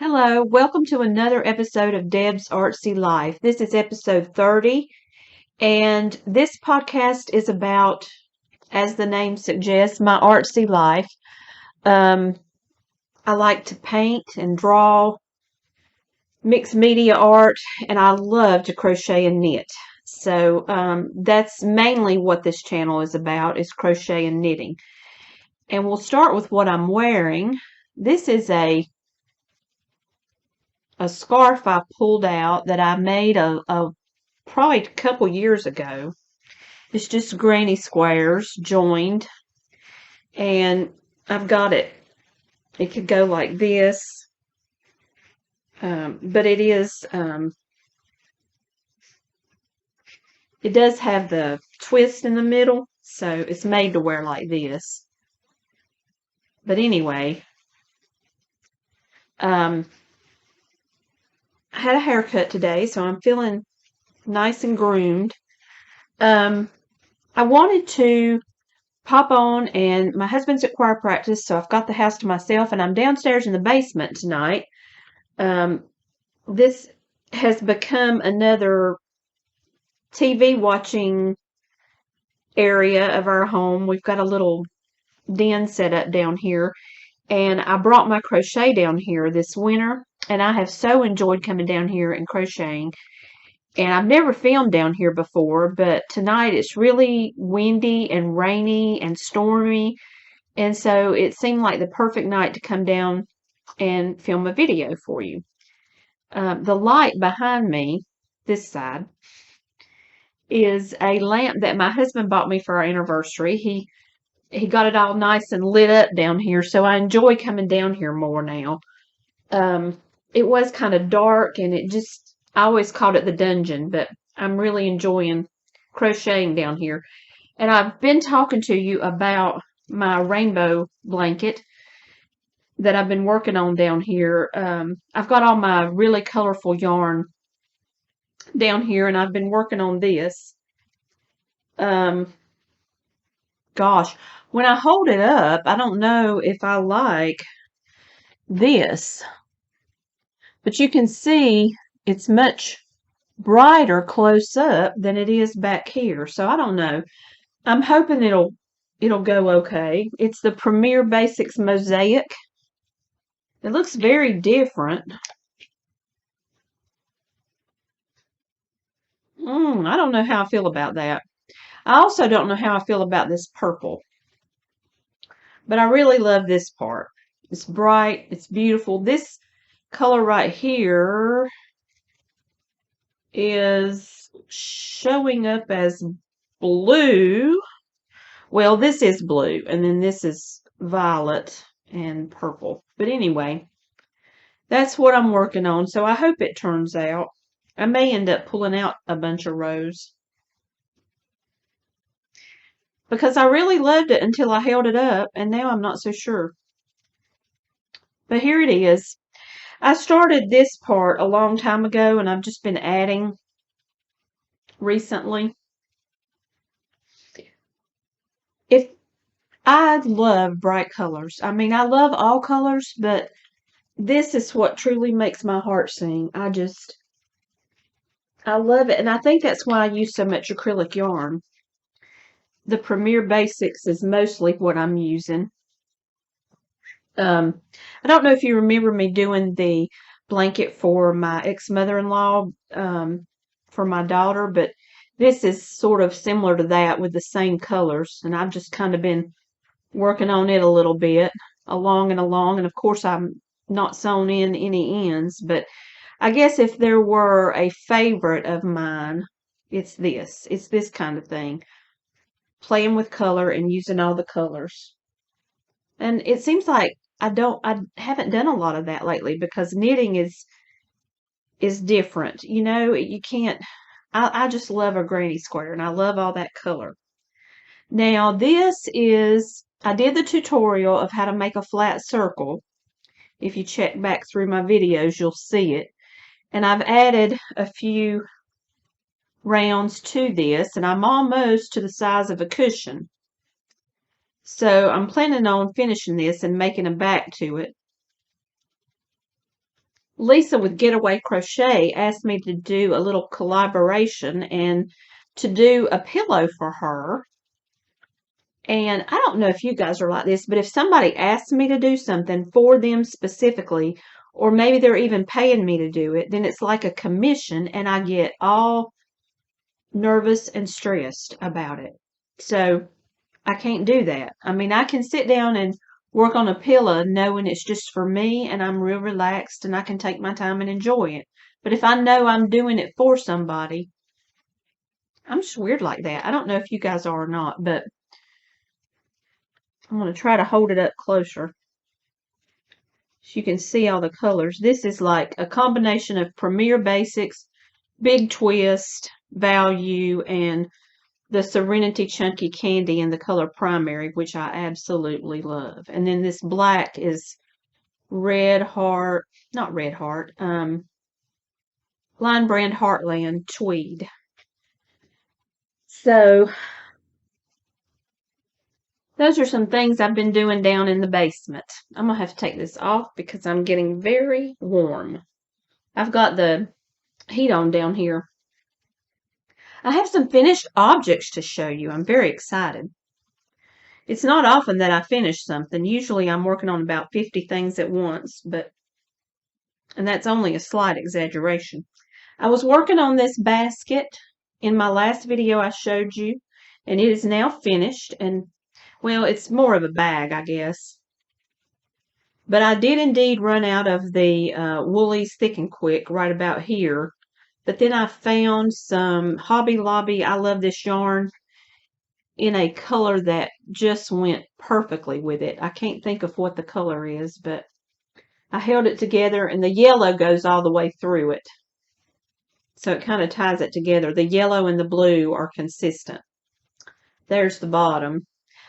Hello, welcome to another episode of Deb's Artsy Life. This is episode 30, and this podcast is about, as the name suggests, my artsy life. Um, I like to paint and draw, mixed media art, and I love to crochet and knit. So that's mainly what this channel is about, is crochet and knitting. And we'll start with what I'm wearing. This is a scarf I pulled out that I made probably a couple years ago. It's just granny squares joined, and I've got it. It could go like this, but it does have the twist in the middle, so it's made to wear like this. But anyway, I had a haircut today, so I'm feeling nice and groomed. I wanted to pop on, and my husband's at choir practice, so I've got the house to myself, and I'm downstairs in the basement tonight. This has become another TV watching area of our home. We've got a little den set up down here, and I brought my crochet down here this winter, and I have so enjoyed coming down here and crocheting. And I've never filmed down here before, but tonight it's really windy and rainy and stormy, and so it seemed like the perfect night to come down and film a video for you. The light behind me, this side, is a lamp that my husband bought me for our anniversary. He got it all nice and lit up down here, so I enjoy coming down here more now. It was kind of dark, and I always called it the dungeon, but I'm really enjoying crocheting down here. And I've been talking to you about my rainbow blanket that I've been working on down here. I've got all my really colorful yarn down here, and I've been working on this. Gosh, when I hold it up, I don't know if I like this, but you can see it's much brighter close up than it is back here. So I don't know. I'm hoping it'll go okay. It's the Premier Basix Mosaic. It looks very different. I don't know how I feel about that. I also don't know how I feel about this purple. But I really love this part. It's bright. It's beautiful. This color right here is showing up as blue. Well, this is blue, and then this is violet and purple. But anyway, that's what I'm working on, so I hope it turns out. I may end up pulling out a bunch of rows, because I really loved it until I held it up, and now I'm not so sure. But here it is. I started this part a long time ago, and I've just been adding recently. I love bright colors. I mean, I love all colors, but this is what truly makes my heart sing. I love it, and I think that's why I use so much acrylic yarn. The Premier Basix is mostly what I'm using. I don't know if you remember me doing the blanket for my ex-mother-in-law, for my daughter, but this is sort of similar to that with the same colors, and I've just kind of been working on it a little bit, along, and of course I'm not sewn in any ends, but I guess if there were a favorite of mine, it's this. It's this kind of thing. Playing with color and using all the colors. And it seems like I haven't done a lot of that lately, because knitting is different. You know, you can't, I just love a granny square, and I love all that color. Now I did the tutorial of how to make a flat circle. If you check back through my videos, you'll see it. And I've added a few rounds to this, and I'm almost to the size of a cushion. So I'm planning on finishing this and making a back to it. Lisa with Getaway Crochet asked me to do a little collaboration and to do a pillow for her. And I don't know if you guys are like this, but if somebody asks me to do something for them specifically, or maybe they're even paying me to do it, then it's like a commission and I get all nervous and stressed about it. So I can't do that. I mean, I can sit down and work on a pillow knowing it's just for me and I'm real relaxed and I can take my time and enjoy it. But if I know I'm doing it for somebody, I'm just weird like that. I don't know if you guys are or not, but I'm going to try to hold it up closer so you can see all the colors. This is like a combination of Premier Basics, Big Twist, Value, and the Serenity Chunky Candy in the color Primary, which I absolutely love. And then this black is Red Heart, not Red Heart, Line Brand Heartland Tweed. So those are some things I've been doing down in the basement. I'm going to have to take this off because I'm getting very warm. I've got the heat on down here. I have some finished objects to show you. I'm very excited. It's not often that I finish something. Usually I'm working on about 50 things at once, and that's only a slight exaggeration. I was working on this basket in my last video I showed you, and it is now finished, and well, it's more of a bag, I guess. But I did indeed run out of the Woolies Thick and Quick right about here. But then I found some Hobby Lobby. I love this yarn in a color that just went perfectly with it. I can't think of what the color is, but I held it together and the yellow goes all the way through it. So it kind of ties it together. The yellow and the blue are consistent. There's the bottom.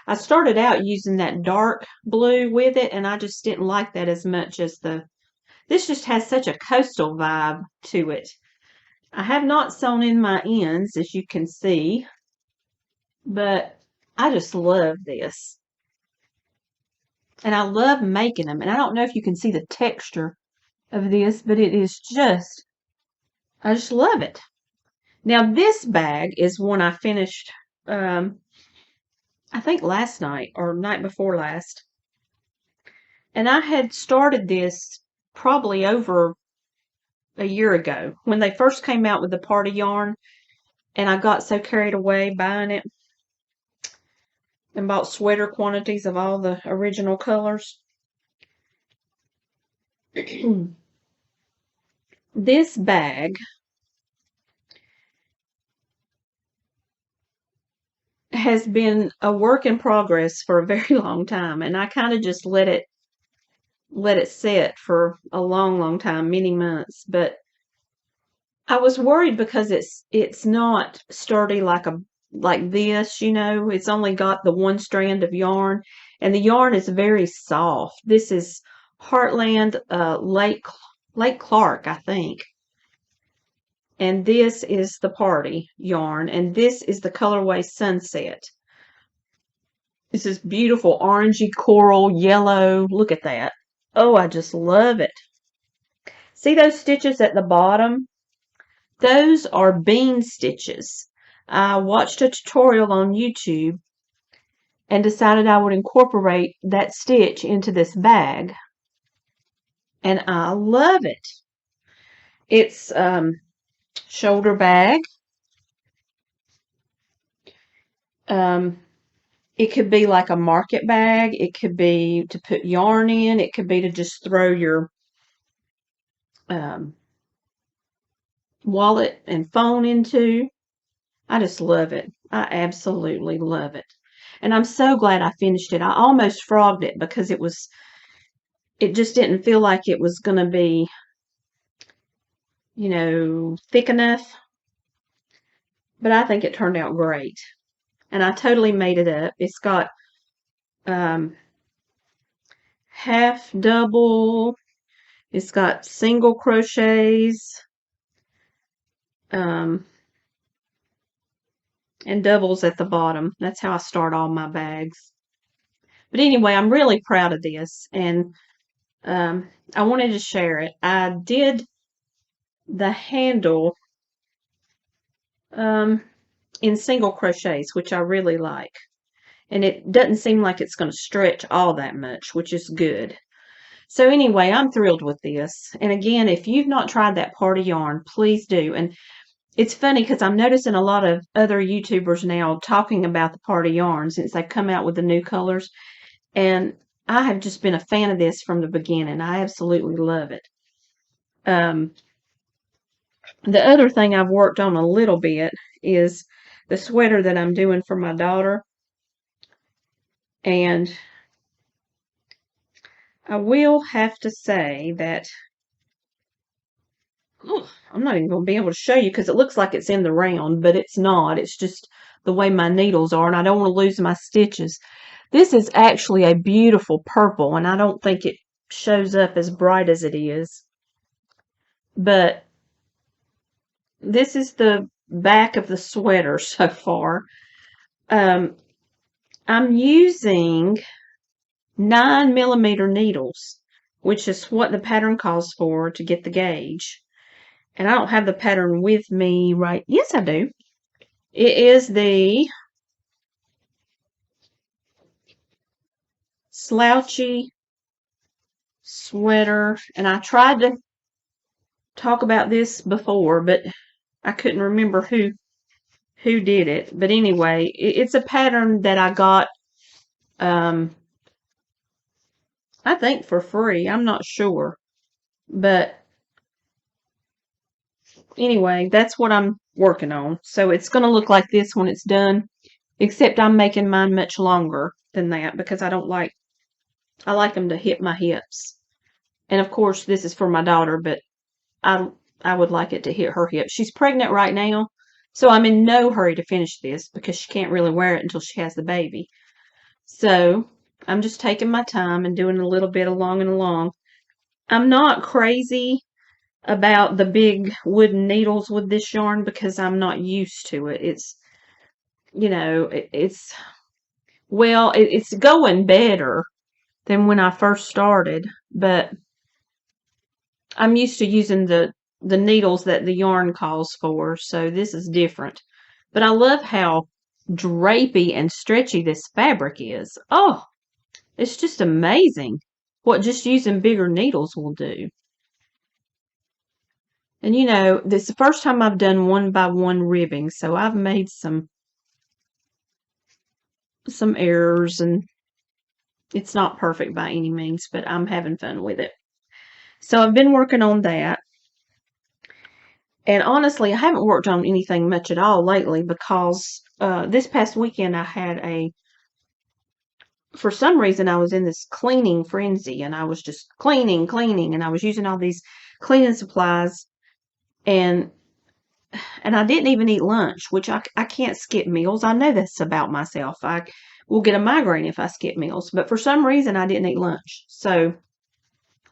I started out using that dark blue with it and I just didn't like that as much as this just has such a coastal vibe to it. I have not sewn in my ends, as you can see, but I just love this. And I love making them. And I don't know if you can see the texture of this, but it is just, I just love it. Now this bag is one I finished, I think last night or night before last. And I had started this probably over a year ago when they first came out with the party yarn. And I got so carried away buying it and bought sweater quantities of all the original colors. This bag has been a work in progress for a very long time, and I kind of just let it sit for a long time, many months. But I was worried because it's not sturdy like this, you know. It's only got the one strand of yarn, and the yarn is very soft. This is Heartland Lake Clark, I think. And this is the party yarn, and this is the colorway Sunset. This is beautiful orangey coral yellow. Look at that. Oh, I just love it. See those stitches at the bottom? Those are bean stitches. I watched a tutorial on YouTube and decided I would incorporate that stitch into this bag. And I love it. It's shoulder bag. It could be like a market bag. It could be to put yarn in. It could be to just throw your wallet and phone into. I just love it. I absolutely love it. And I'm so glad I finished it. I almost frogged it because it just didn't feel like it was going to be, you know, thick enough. But I think it turned out great. And I totally made it up. It's got half double. It's got single crochets. And doubles at the bottom. That's how I start all my bags. But anyway, I'm really proud of this. And I wanted to share it. I did the handle in single crochets, which I really like. And it doesn't seem like it's going to stretch all that much, which is good. So anyway, I'm thrilled with this. And again, if you've not tried that party yarn, please do. And it's funny because I'm noticing a lot of other YouTubers now talking about the party yarn since they've come out with the new colors. And I have just been a fan of this from the beginning. I absolutely love it. The other thing I've worked on a little bit is the sweater that I'm doing for my daughter. And I will have to say that I'm not even going to be able to show you because it looks like it's in the round, but it's not. It's just the way my needles are, and I don't want to lose my stitches. This is actually a beautiful purple, and I don't think it shows up as bright as it is. But this is the back of the sweater so far. I'm using 9mm needles, which is what the pattern calls for to get the gauge. And I don't have the pattern with me right. Yes, I do. It is the slouchy sweater. And I tried to talk about this before, but I couldn't remember who did it. But anyway, it's a pattern that I got, I think for free. I'm not sure. But anyway, that's what I'm working on. So it's going to look like this when it's done, except I'm making mine much longer than that because I like them to hit my hips. And of course, this is for my daughter, but I would like it to hit her hips. She's pregnant right now, so I'm in no hurry to finish this because she can't really wear it until she has the baby. So I'm just taking my time and doing a little bit along and along. I'm not crazy about the big wooden needles with this yarn because I'm not used to it. It's, it's going better than when I first started, but I'm used to using the needles that the yarn calls for, so this is different. But I love how drapey and stretchy this fabric is. Oh, it's just amazing what just using bigger needles will do. And this is the first time I've done 1x1 ribbing, so I've made some errors, and it's not perfect by any means, but I'm having fun with it. So I've been working on that. And honestly, I haven't worked on anything much at all lately because this past weekend I had for some reason I was in this cleaning frenzy, and I was just cleaning, and I was using all these cleaning supplies, and I didn't even eat lunch, which I can't skip meals. I know that's about myself. I will get a migraine if I skip meals, but for some reason I didn't eat lunch. So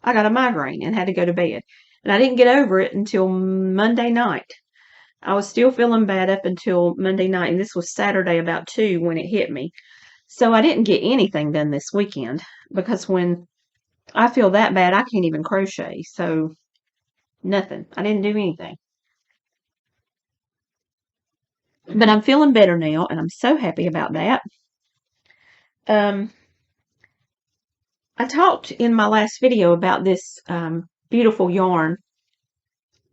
I got a migraine and had to go to bed. And I didn't get over it until Monday night. I was still feeling bad up until Monday night, and this was Saturday about 2 when it hit me. So I didn't get anything done this weekend because when I feel that bad, I can't even crochet. So nothing. I didn't do anything. But I'm feeling better now, and I'm so happy about that. I talked in my last video about this beautiful yarn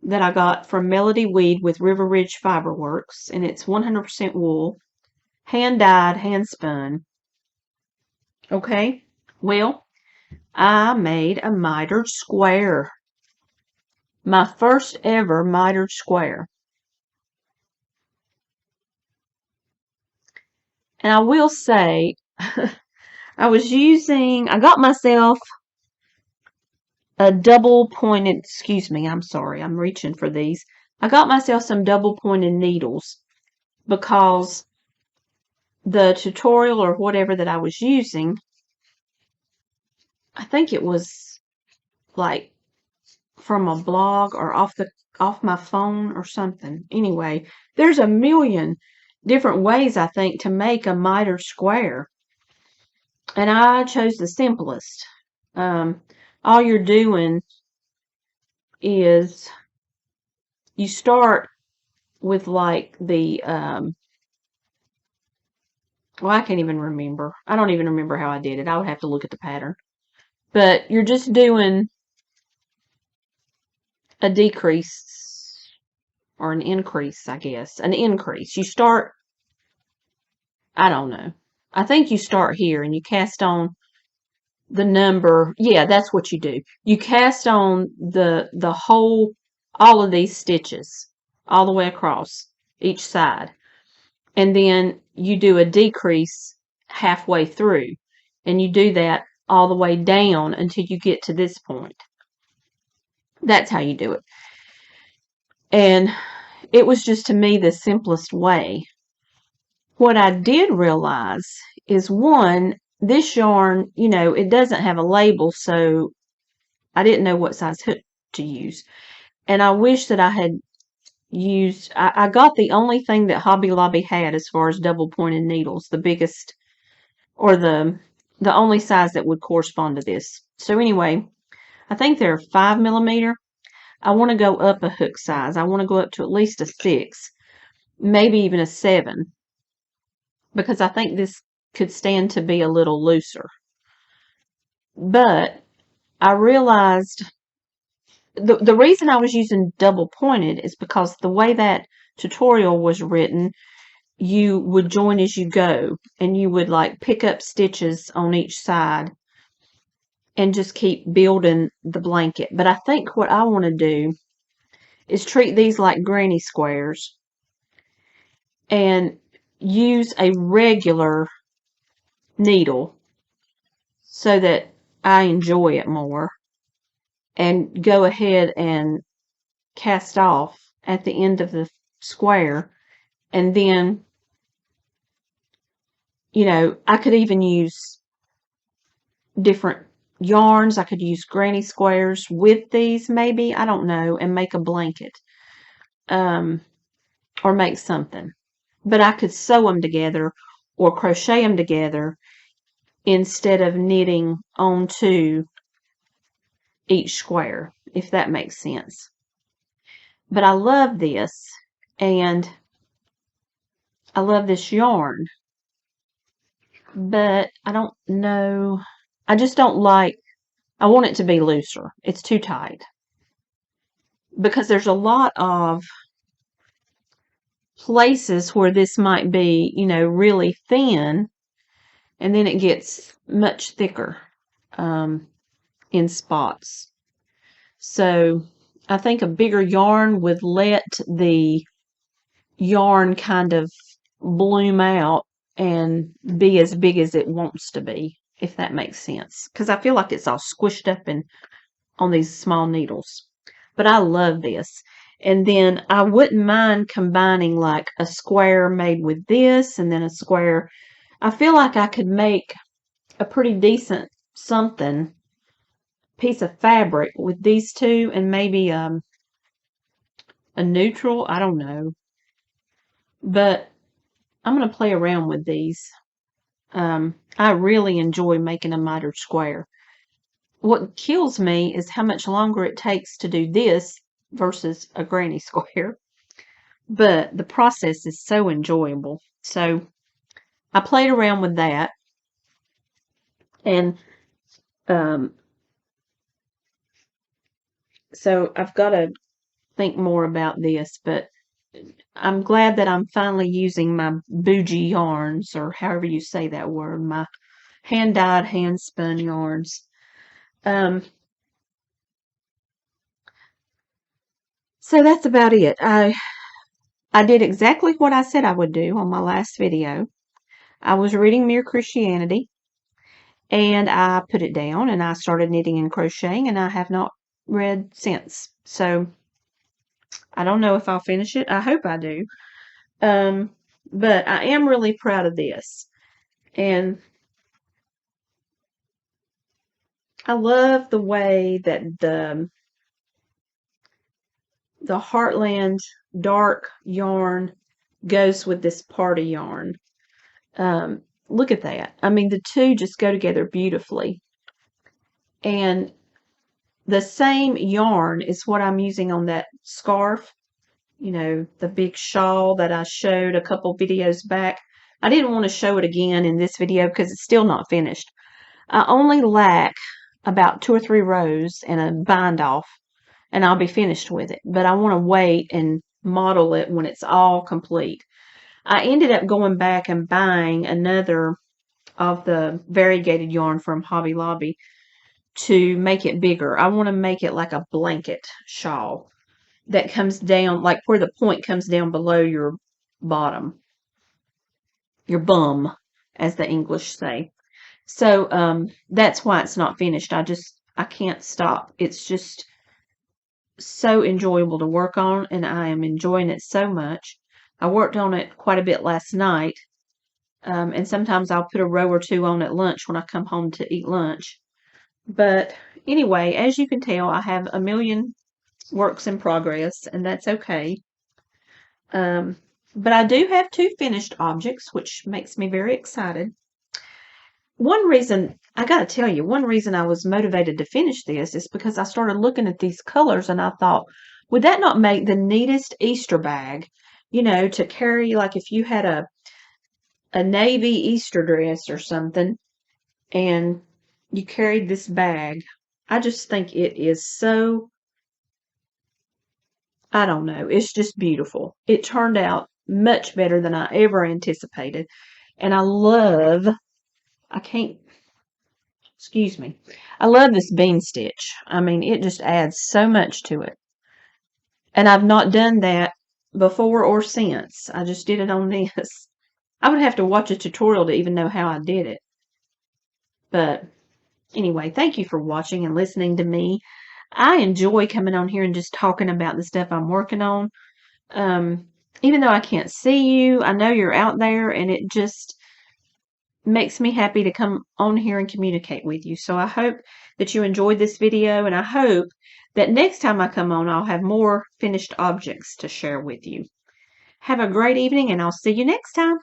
that I got from Melody Weed with River Ridge Fiberworks, and it's 100% wool, hand-dyed, hand-spun. Okay, well, I made a mitered square. My first ever mitered square. And I will say, I got myself a double pointed, excuse me, I'm sorry, I'm reaching for these. I got myself some double pointed needles because the tutorial or whatever that I was using, I think it was like from a blog or off my phone or something. Anyway, there's a million different ways, I think, to make a mitered square. And I chose the simplest. all you're doing is you start with like the well, I can't even remember. I don't even remember how I did it. I would have to look at the pattern. But you're just doing a decrease or an increase, I guess. An increase. You start, I don't know. I think you start here and you cast on the number. Yeah, that's what you do. You cast on the whole, all of these stitches all the way across each side. And then you do a decrease halfway through. And you do that all the way down until you get to this point. That's how you do it. And it was just, to me, the simplest way. What I did realize is, one, this yarn, you know, it doesn't have a label, so I didn't know what size hook to use. And I wish that I had used, I got the only thing that Hobby Lobby had as far as double pointed needles, the biggest, or the only size that would correspond to this. So anyway, I think they're 5mm. I want to go up a hook size. I want to go up to at least a 6, maybe even a 7, because I think this could stand to be a little looser. But I realized the reason I was using double pointed is because the way that tutorial was written, you would join as you go, and you would like pick up stitches on each side and just keep building the blanket. But I think what I want to do is treat these like granny squares and use a regular needle so that I enjoy it more, and go ahead and cast off at the end of the square. And then, you know, I could even use different yarns. I could use granny squares with these, maybe, I don't know, and make a blanket, or make something. But I could sew them together or crochet them together instead of knitting onto each square, if that makes sense. But I love this, and I love this yarn, but I don't know. I just don't like, I want it to be looser. It's too tight. Because there's a lot of places where this might be, you know, really thin, and then it gets much thicker in spots. So I think a bigger yarn would let the yarn kind of bloom out and be as big as it wants to be, if that makes sense. Because I feel like it's all squished up on these small needles. But I love this. And then I wouldn't mind combining like a square made with this and then a square. I feel like I could make a pretty decent something, piece of fabric with these two, and maybe a neutral. I don't know. But I'm going to play around with these. I really enjoy making a mitered square. What kills me is how much longer it takes to do this versus a granny square. But the process is so enjoyable. So I played around with that. And so I've got to think more about this. But I'm glad that I'm finally using my bougie yarns, or however you say that word, my hand-dyed, hand-spun yarns. So that's about it. I did exactly what I said I would do on my last video. I was reading Mere Christianity, and I put it down, and I started knitting and crocheting, and I have not read since. So I don't know if I'll finish it. I hope I do. But I am really proud of this. And I love the way that the Heartland dark yarn goes with this party yarn. Look at that. I mean, the two just go together beautifully. And the same yarn is what I'm using on that scarf, you know, the big shawl that I showed a couple videos back. I didn't want to show it again in this video because it's still not finished. I only lack about 2 or 3 rows and a bind off, and I'll be finished with it. But I want to wait and model it when it's all complete. I ended up going back and buying another of the variegated yarn from Hobby Lobby to make it bigger. I want to make it like a blanket shawl that comes down, like where the point comes down below your bottom, your bum, as the English say. So that's why it's not finished. I can't stop. It's just so enjoyable to work on, and I am enjoying it so much. I worked on it quite a bit last night, and sometimes I'll put a row or two on at lunch when I come home to eat lunch. But anyway, as you can tell, I have a million works in progress, and that's okay. But I do have 2 finished objects, which makes me very excited. One reason, I gotta tell you, one reason I was motivated to finish this is because I started looking at these colors and I thought, would that not make the neatest Easter bag? You know, to carry, like if you had a navy Easter dress or something and you carried this bag. I just think it is so, I don't know, it's just beautiful. It turned out much better than I ever anticipated. And I can't, excuse me, I love this bean stitch. I mean, it just adds so much to it. And I've not done that before or since. I just did it on this. I would have to watch a tutorial to even know how I did it. But anyway, thank you for watching and listening to me. I enjoy coming on here and just talking about the stuff I'm working on. Even though I can't see you, I know you're out there, and it just makes me happy to come on here and communicate with you. So I hope that you enjoyed this video, and I hope that next time I come on, I'll have more finished objects to share with you. Have a great evening, and I'll see you next time.